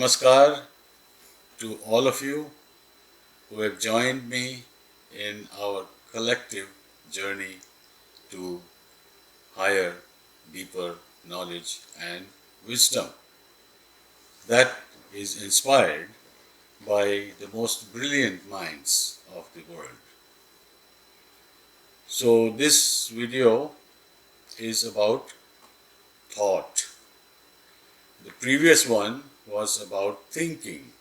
Namaskar to all of you who have joined me in our collective journey to higher, deeper knowledge and wisdom that is inspired by the most brilliant minds of the world. So this video is about thought. The previous one was about thinking.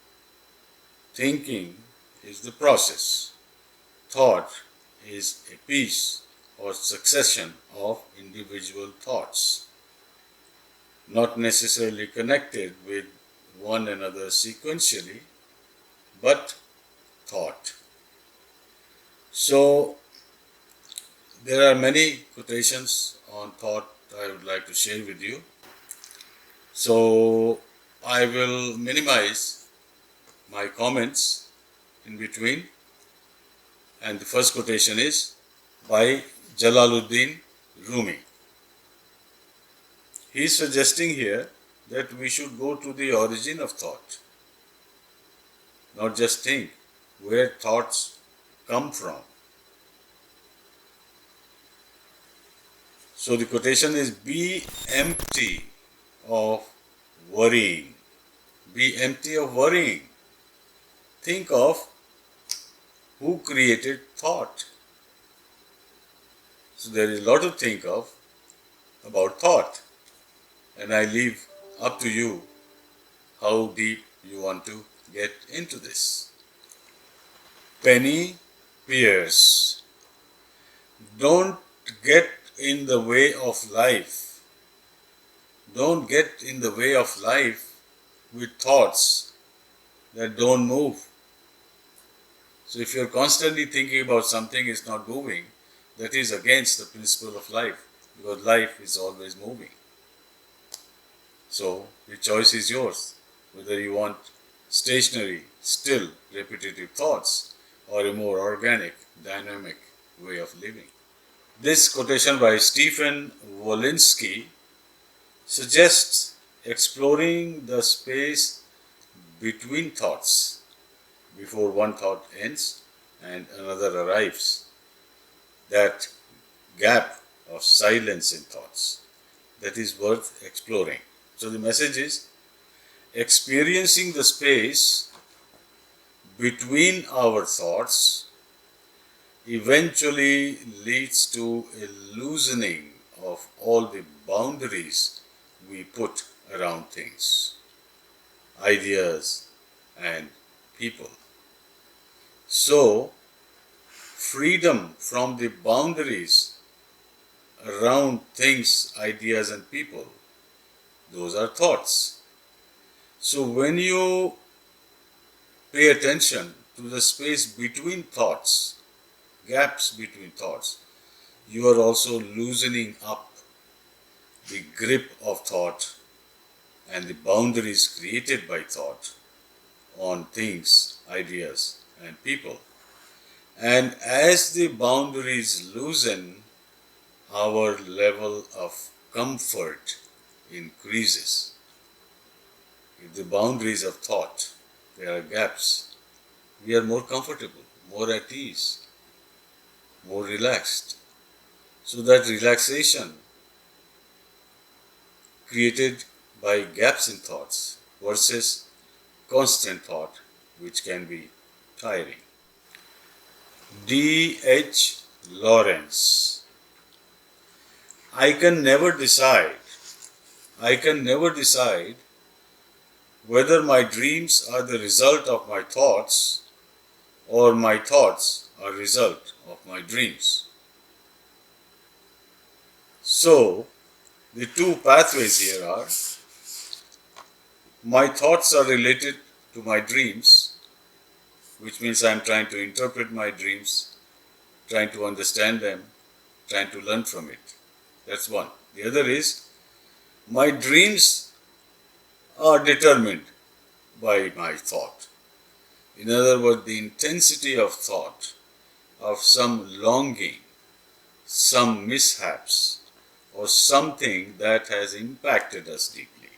Thinking is the process. Thought is a piece or succession of individual thoughts, not necessarily connected with one another sequentially, but thought. So, there are many quotations on thought I would like to share with you. So, I will minimize my comments in between. And the first quotation is by Jalaluddin Rumi. He is suggesting here that we should go to the origin of thought, not just think where thoughts come from. So the quotation is, be empty of worrying. Be empty of worrying. Think of who created thought. So there is a lot to think of about thought, and I leave up to you how deep you want to get into this. Penny Pierce. Don't get in the way of life. Don't get in the way of life with thoughts that don't move. So if you're constantly thinking about something is not moving, that is against the principle of life, because life is always moving. So the choice is yours, whether you want stationary, still, repetitive thoughts or a more organic, dynamic way of living. This quotation by Stephen Wolinski suggests exploring the space between thoughts before one thought ends and another arrives. That gap of silence in thoughts, that is worth exploring. So the message is experiencing the space between our thoughts eventually leads to a loosening of all the boundaries we put around things, ideas and people. So, freedom from the boundaries around things, ideas and people, those are thoughts. So when you pay attention to the space between thoughts, gaps between thoughts, you are also loosening up the grip of thought and the boundaries created by thought on things, ideas and people. And as the boundaries loosen, our level of comfort increases. If the boundaries of thought, there are gaps, we are more comfortable, more at ease, more relaxed. So that relaxation created by gaps in thoughts versus constant thought, which can be tiring. D.H. Lawrence. I can never decide whether my dreams are the result of my thoughts or my thoughts are result of my dreams. So, the two pathways here are, my thoughts are related to my dreams, which means I am trying to interpret my dreams, trying to understand them, trying to learn from it. That's one. The other is, my dreams are determined by my thought. In other words, the intensity of thought, of some longing, some mishaps, or something that has impacted us deeply.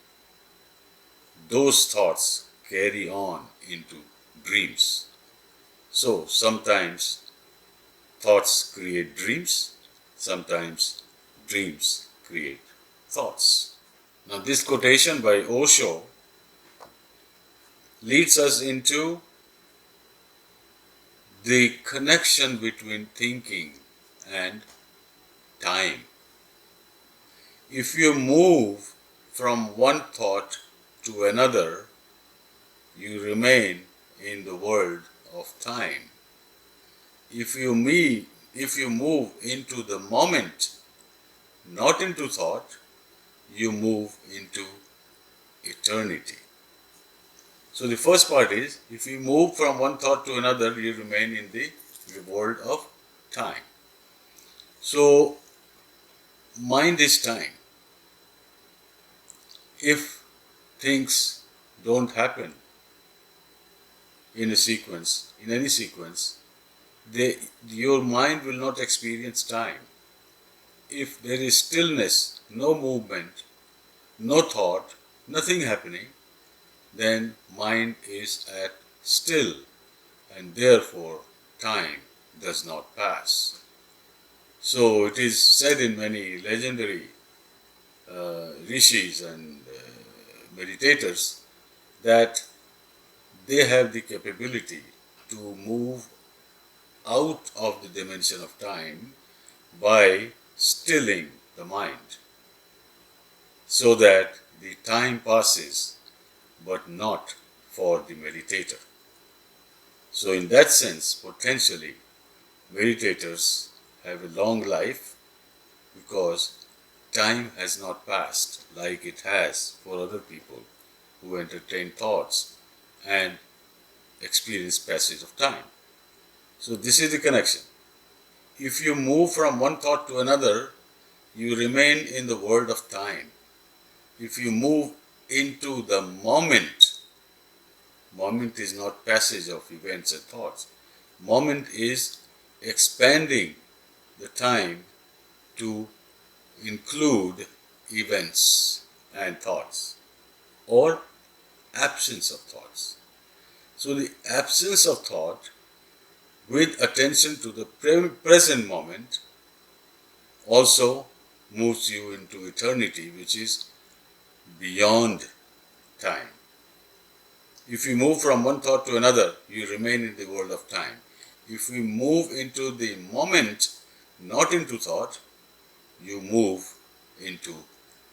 Those thoughts carry on into dreams. So sometimes thoughts create dreams, sometimes dreams create thoughts. Now this quotation by Osho leads us into the connection between thinking and time. If you move from one thought to another, you remain in the world of time. If you move into the moment, not into thought, you move into eternity. So the first part is, if you move from one thought to another, you remain in the world of time. So, mind is time. If things don't happen in a sequence, in any sequence, your mind will not experience time. If there is stillness, no movement, no thought, nothing happening, then mind is at still, and therefore time does not pass. So it is said in many legendary rishis and meditators that they have the capability to move out of the dimension of time by stilling the mind, so that the time passes but not for the meditator. So in that sense, potentially, meditators have a long life because time has not passed like it has for other people who entertain thoughts and experience passage of time. So this is the connection. If you move from one thought to another, you remain in the world of time. If you move into the moment is not passage of events and thoughts. Moment is expanding the time to include events and thoughts, or absence of thoughts. So the absence of thought with attention to the present moment also moves you into eternity, which is beyond time. If you move from one thought to another, you remain in the world of time. If we move into the moment, not into thought, you move into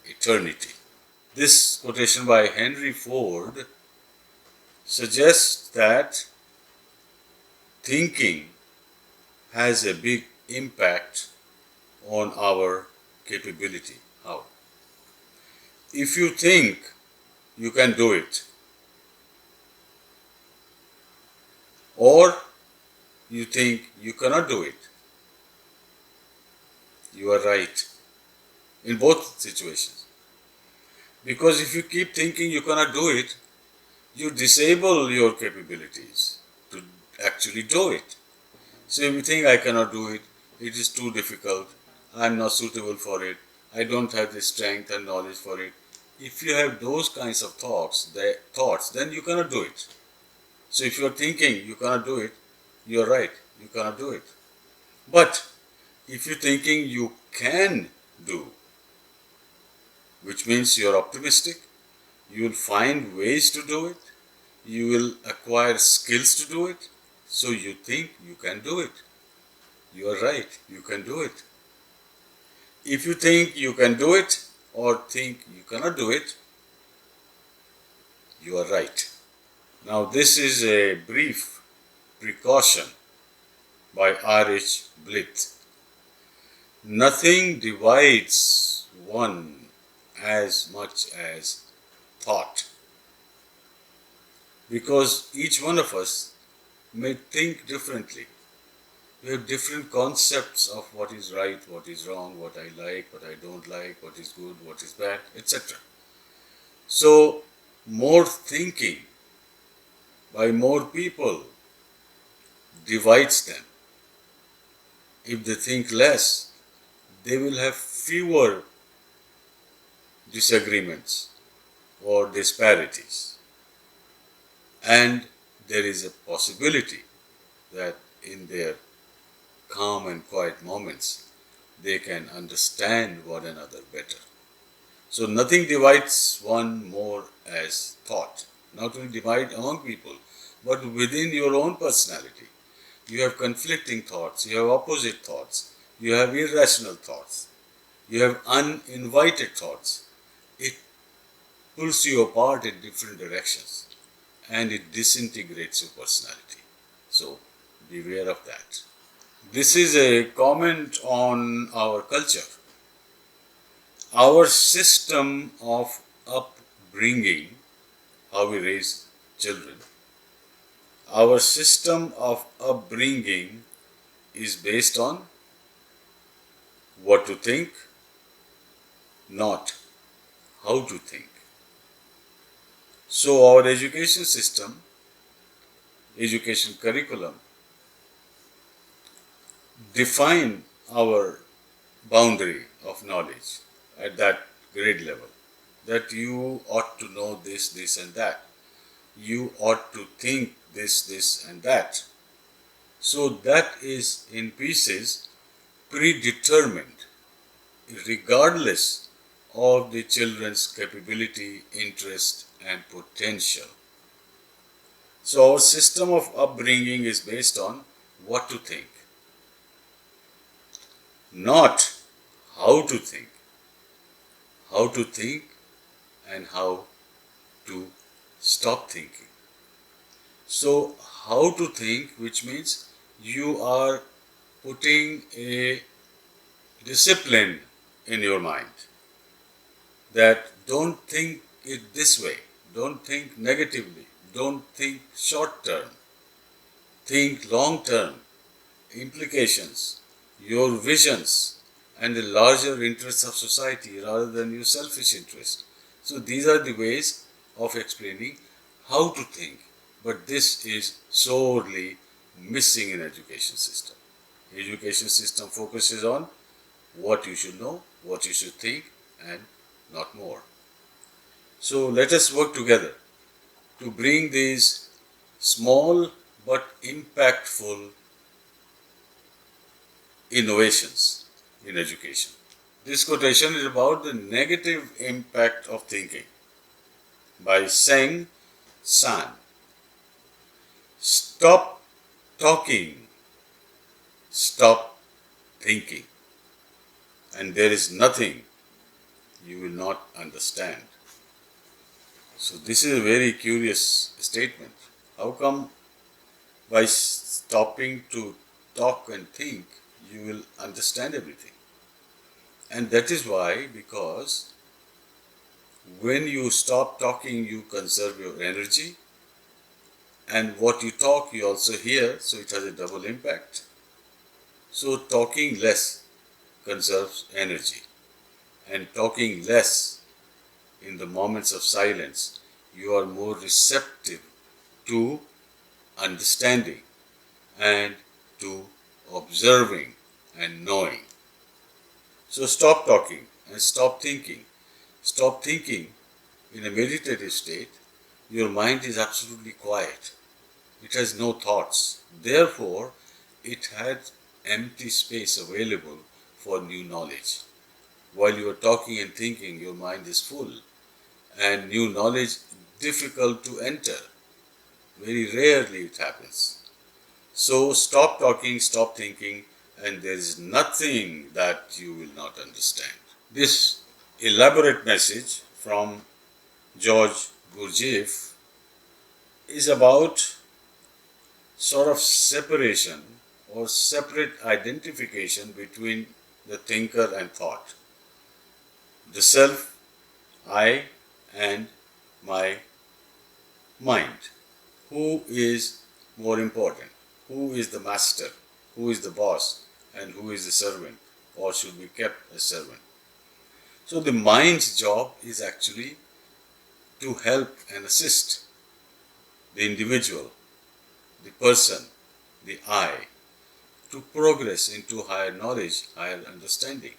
eternity. This quotation by Henry Ford suggests that thinking has a big impact on our capability. How? If you think you can do it, or you think you cannot do it, you are right in both situations. Because if you keep thinking you cannot do it, you disable your capabilities to actually do it. So if you think I cannot do it, it is too difficult, I am not suitable for it, I don't have the strength and knowledge for it. If you have those kinds of thoughts, then you cannot do it. So if you are thinking you cannot do it, you are right, you cannot do it. But if you are thinking you can do, which means you are optimistic, you will find ways to do it, you will acquire skills to do it, so you think you can do it. You are right, you can do it. If you think you can do it or think you cannot do it, you are right. Now this is a brief precaution by R.H. Blith. Nothing divides one as much as thought, because each one of us may think differently. We have different concepts of what is right, what is wrong, what I like, what I don't like, what is good, what is bad, etc. So, more thinking by more people divides them. If they think less, they will have fewer disagreements or disparities. and there is a possibility that in their calm and quiet moments, they can understand one another better. So nothing divides one more as thought. Not only divide among people, but within your own personality. You have conflicting thoughts, you have opposite thoughts, you have irrational thoughts, you have uninvited thoughts. It pulls you apart in different directions and it disintegrates your personality. So beware of that. This is a comment on our culture. Our system of upbringing, how we raise children, our system of upbringing is based on what to think, not how to think. So our education system, education curriculum, define our boundary of knowledge at that grade level, that you ought to know this, this and that. You ought to think this, this and that. So that is in pieces predetermined, regardless of the children's capability, interest and potential. So our system of upbringing is based on what to think, not how to think. How to think and how to stop thinking. So how to think, which means you are putting a discipline in your mind that don't think it this way, don't think negatively, don't think short term, think long term, implications, your visions and the larger interests of society rather than your selfish interest. So these are the ways of explaining how to think, but this is sorely missing in education system. Education system focuses on what you should know, what you should think and not more. So let us work together to bring these small but impactful innovations in education. This quotation is about the negative impact of thinking by Seng San. Stop talking, stop thinking, and there is nothing you will not understand. So this is a very curious statement. How come by stopping to talk and think, you will understand everything? And that is why, because when you stop talking, you conserve your energy, and what you talk, you also hear, so it has a double impact. So talking less conserves energy, and talking less in the moments of silence, you are more receptive to understanding and to observing and knowing. So stop talking and stop thinking. Stop thinking in a meditative state. Your mind is absolutely quiet. It has no thoughts. Therefore, it has empty space available for new knowledge. While you are talking and thinking, your mind is full and new knowledge difficult to enter. Very rarely it happens. So stop talking, stop thinking, and there is nothing that you will not understand. This elaborate message from George Gurdjieff is about sort of separation or separate identification between the thinker and thought. The self, I, and my mind. Who is more important? Who is the master? Who is the boss? And who is the servant? Or should be kept as servant? So the mind's job is actually to help and assist the individual, the person, the I, to progress into higher knowledge, higher understanding.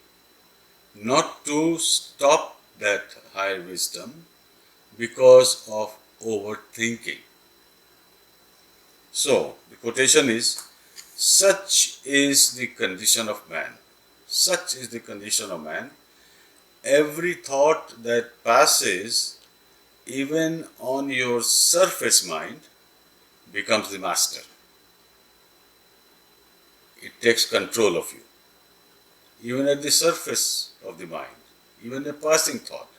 Not to stop that higher wisdom because of overthinking. So, the quotation is, such is the condition of man. Such is the condition of man. Every thought that passes, even on your surface mind, becomes the master. It takes control of you. Even at the surface of the mind, even a passing thought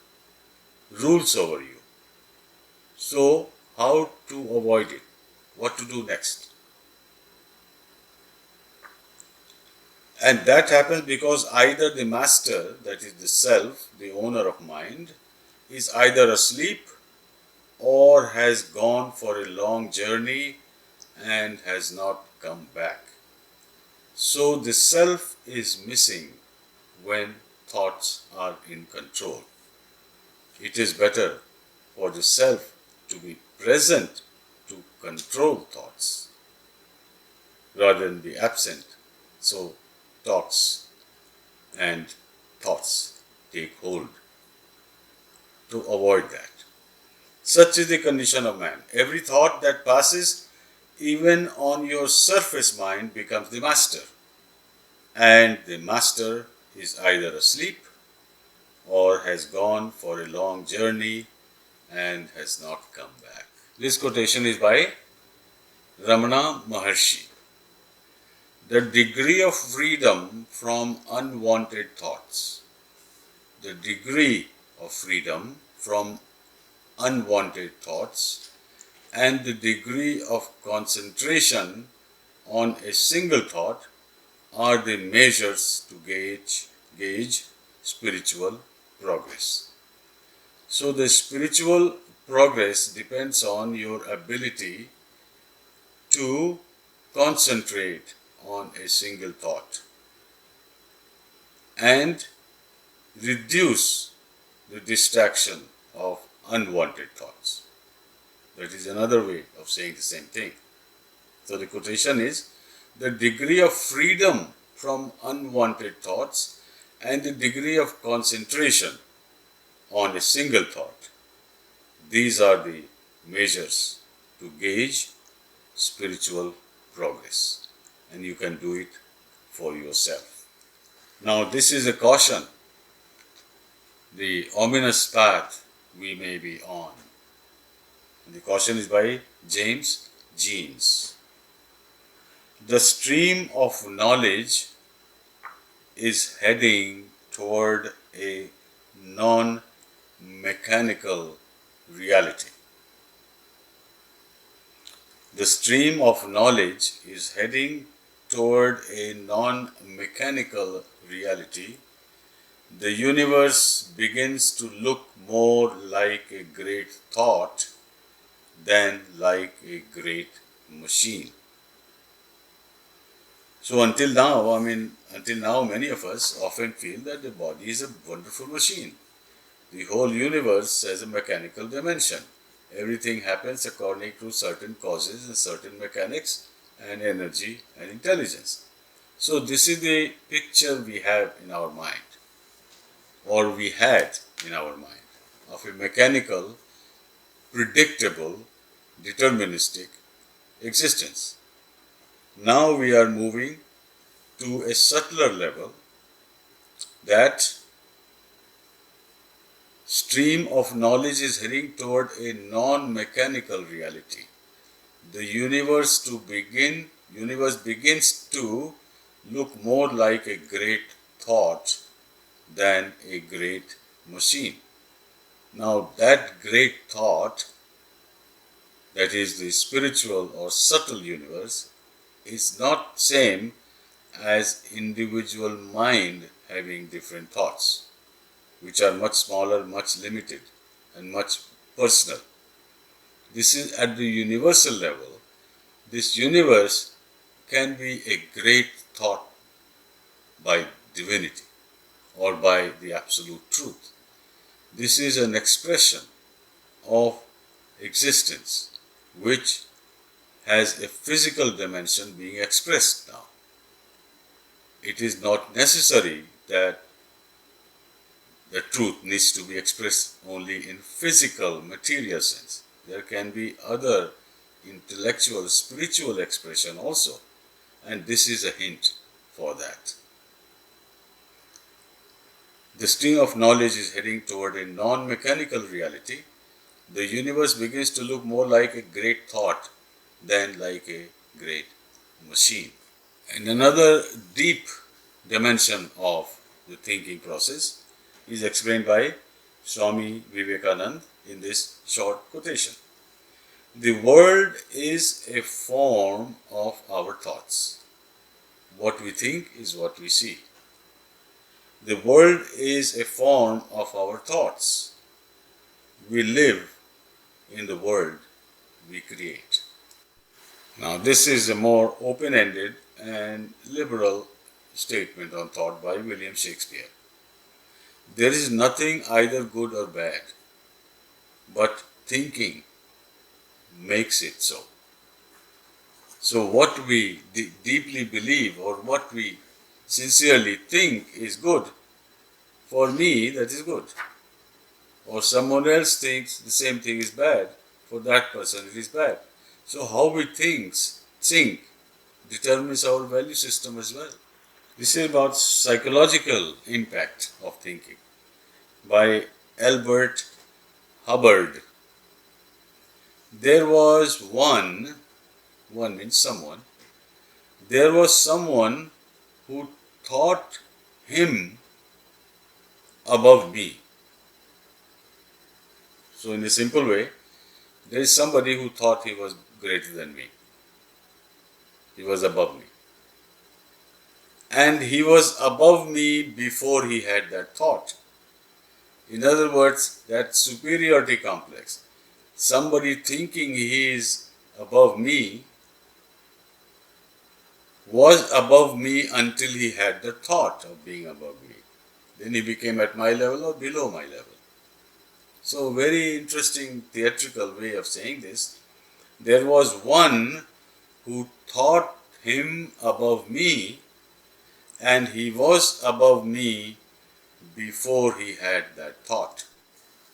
rules over you. So, how to avoid it? What to do next? And that happens because either the master, that is the self, the owner of mind, is either asleep or has gone for a long journey and has not come back. So the self is missing when thoughts are in control. It is better for the self to be present to control thoughts rather than be absent. So talks and thoughts take hold. To avoid that, such is the condition of man. Every thought that passes, even on your surface mind, becomes the master. And the master is either asleep or has gone for a long journey and has not come back. This quotation is by Ramana Maharshi. The degree of freedom from unwanted thoughts. The degree of freedom from unwanted thoughts and the degree of concentration on a single thought are the measures to gauge spiritual progress. So the spiritual progress depends on your ability to concentrate on a single thought and reduce the distraction of unwanted thoughts. That is another way of saying the same thing. So the quotation is, the degree of freedom from unwanted thoughts and the degree of concentration on a single thought. These are the measures to gauge spiritual progress, and you can do it for yourself. Now this is a caution, the ominous path we may be on. And the caution is by James Jeans. The stream of knowledge is heading toward a non-mechanical reality. The stream of knowledge is heading toward a non-mechanical reality. The universe begins to look more like a great thought than like a great machine. So until now, many of us often feel that the body is a wonderful machine. The whole universe has a mechanical dimension. Everything happens according to certain causes and certain mechanics and energy and intelligence. So this is the picture we have in our mind, or we had in our mind, of a mechanical, predictable, deterministic existence. Now we are moving to a subtler level, that stream of knowledge is heading toward a non-mechanical reality. The universe begins to look more like a great thought than a great machine. Now that great thought, that is the spiritual or subtle universe, is not same as individual mind having different thoughts, which are much smaller, much limited, and much personal. This is at the universal level. This universe can be a great thought by divinity or by the absolute truth. This is an expression of existence which has a physical dimension being expressed now. It is not necessary that the truth needs to be expressed only in physical, material sense. There can be other intellectual, spiritual expression also. And this is a hint for that. The stream of knowledge is heading toward a non-mechanical reality. The universe begins to look more like a great thought than like a great machine. And another deep dimension of the thinking process is explained by Swami Vivekananda in this short quotation. The world is a form of our thoughts. What we think is what we see. The world is a form of our thoughts. We live in the world we create. Now, this is a more open-ended and liberal statement on thought by William Shakespeare. There is nothing either good or bad, but thinking makes it so. So what we deeply believe or what we sincerely think is good, for me that is good. Or someone else thinks the same thing is bad, for that person it is bad. So how we think determines our value system as well. This is about psychological impact of thinking by Albert Hubbard. There was one means someone, there was someone who thought him above me. So in a simple way, there is somebody who thought he was greater than me. He was above me. And he was above me before he had that thought. In other words, that superiority complex. Somebody thinking he is above me was above me until he had the thought of being above me. Then he became at my level or below my level. So very interesting theatrical way of saying this. There was one who thought him above me, and he was above me before he had that thought.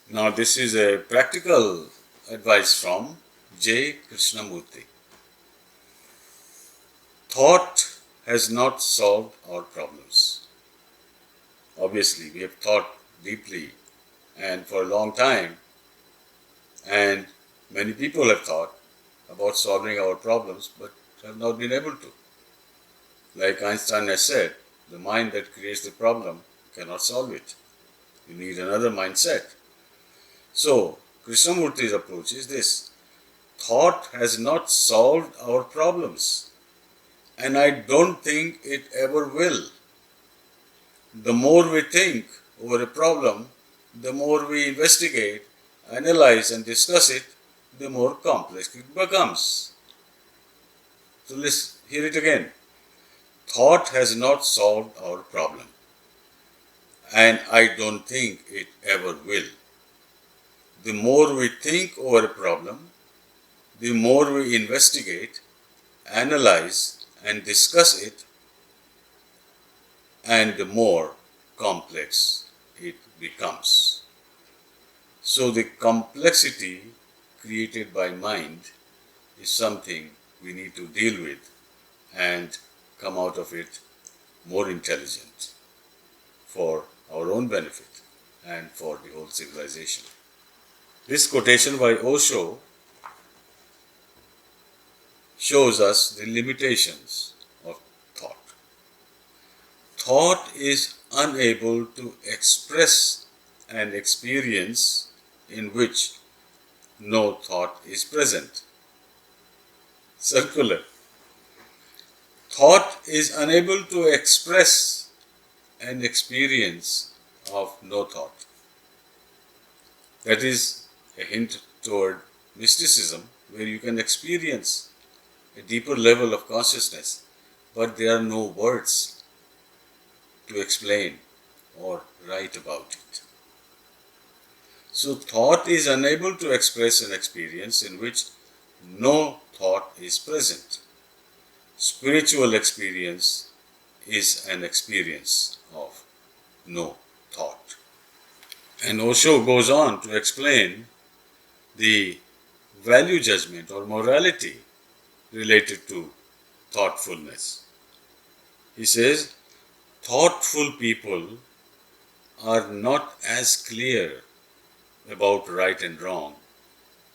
Now this is a practical advice from J. Krishnamurti. Thought has not solved our problems. Obviously, we have thought deeply and for a long time, and many people have thought about solving our problems but have not been able to. Like Einstein has said, the mind that creates the problem cannot solve it. You need another mindset. So, Krishnamurti's approach is this. Thought has not solved our problems, and I don't think it ever will. The more we think over a problem, the more we investigate, analyze and discuss it, the more complex it becomes. So let's hear it again. Thought has not solved our problem, and I don't think it ever will. The more we think over a problem, the more we investigate, analyze and discuss it, and the more complex it becomes. So the complexity created by mind is something we need to deal with and come out of it more intelligent for our own benefit and for the whole civilization. This quotation by Osho shows us the limitations of thought. Thought is unable to express an experience in which no thought is present. Circular. Thought is unable to express an experience of no thought. That is a hint toward mysticism, where you can experience a deeper level of consciousness, but there are no words to explain or write about it. So thought is unable to express an experience in which no thought is present. Spiritual experience is an experience of no thought. And Osho goes on to explain the value judgment or morality related to thoughtfulness. He says, thoughtful people are not as clear about right and wrong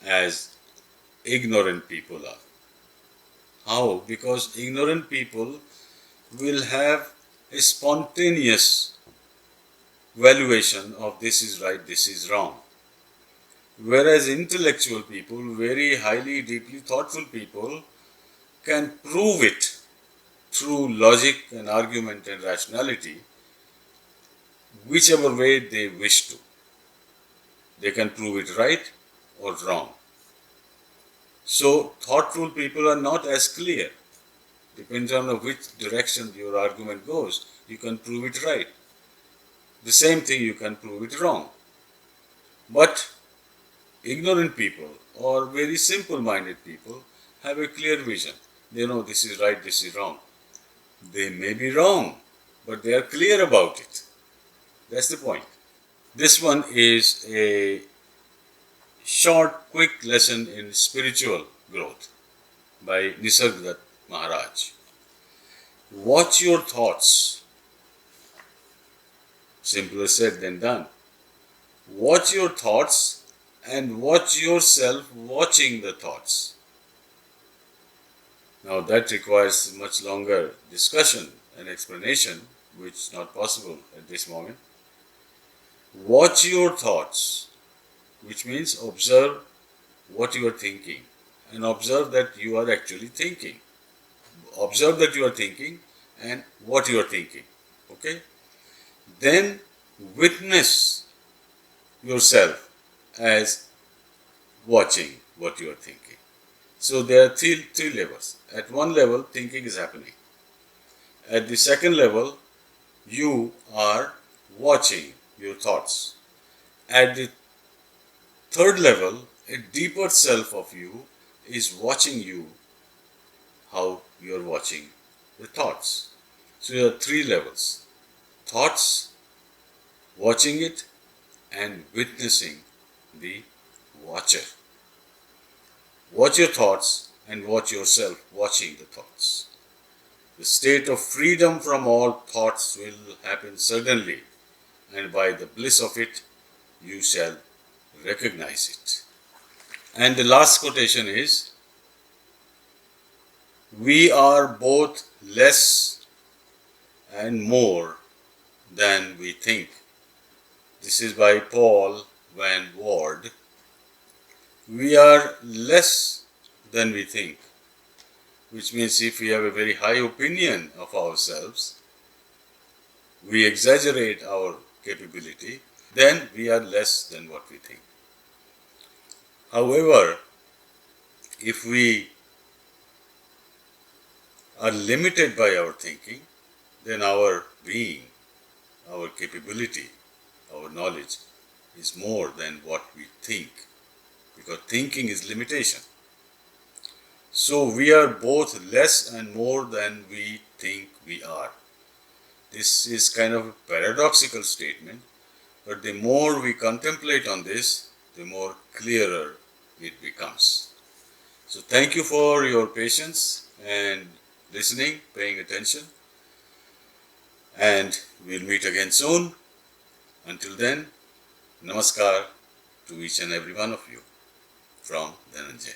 as ignorant people are. How? Because ignorant people will have a spontaneous valuation of this is right, this is wrong. Whereas intellectual people, very highly, deeply thoughtful people, can prove it through logic and argument and rationality, whichever way they wish to. They can prove it right or wrong. So, thoughtful people are not as clear. Depends on which direction your argument goes, you can prove it right. The same thing you can prove it wrong. But ignorant people or very simple-minded people have a clear vision. They know this is right, this is wrong. They may be wrong, but they are clear about it. That's the point. This one is a short, quick lesson in spiritual growth by Nisargadatta Maharaj. Watch your thoughts. Simpler said than done. Watch your thoughts and watch yourself watching the thoughts. Now that requires much longer discussion and explanation, which is not possible at this moment. Watch your thoughts, which means observe what you are thinking and observe that you are actually thinking. Observe that you are thinking and what you are thinking. Okay? Then witness yourself as watching what you are thinking. So there are three levels. At one level, thinking is happening. At the second level, you are watching your thoughts. At the third level, a deeper self of you is watching you how you are watching the thoughts. So there are three levels. Thoughts, watching it, and witnessing the watcher. Watch your thoughts and watch yourself watching the thoughts. The state of freedom from all thoughts will happen suddenly, and by the bliss of it, you shall recognize it. And the last quotation is, we are both less and more than we think. This is by Paul Van Ward. We are less than we think, which means if we have a very high opinion of ourselves, we exaggerate our capability, then we are less than what we think. However, if we are limited by our thinking, then our being, our capability, our knowledge is more than what we think, because thinking is limitation. So we are both less and more than we think we are. This is kind of a paradoxical statement, but the more we contemplate on this, the more clearer it becomes. So thank you for your patience and listening, paying attention, and we'll meet again soon. Until then, namaskar to each and every one of you from Dhananjaya.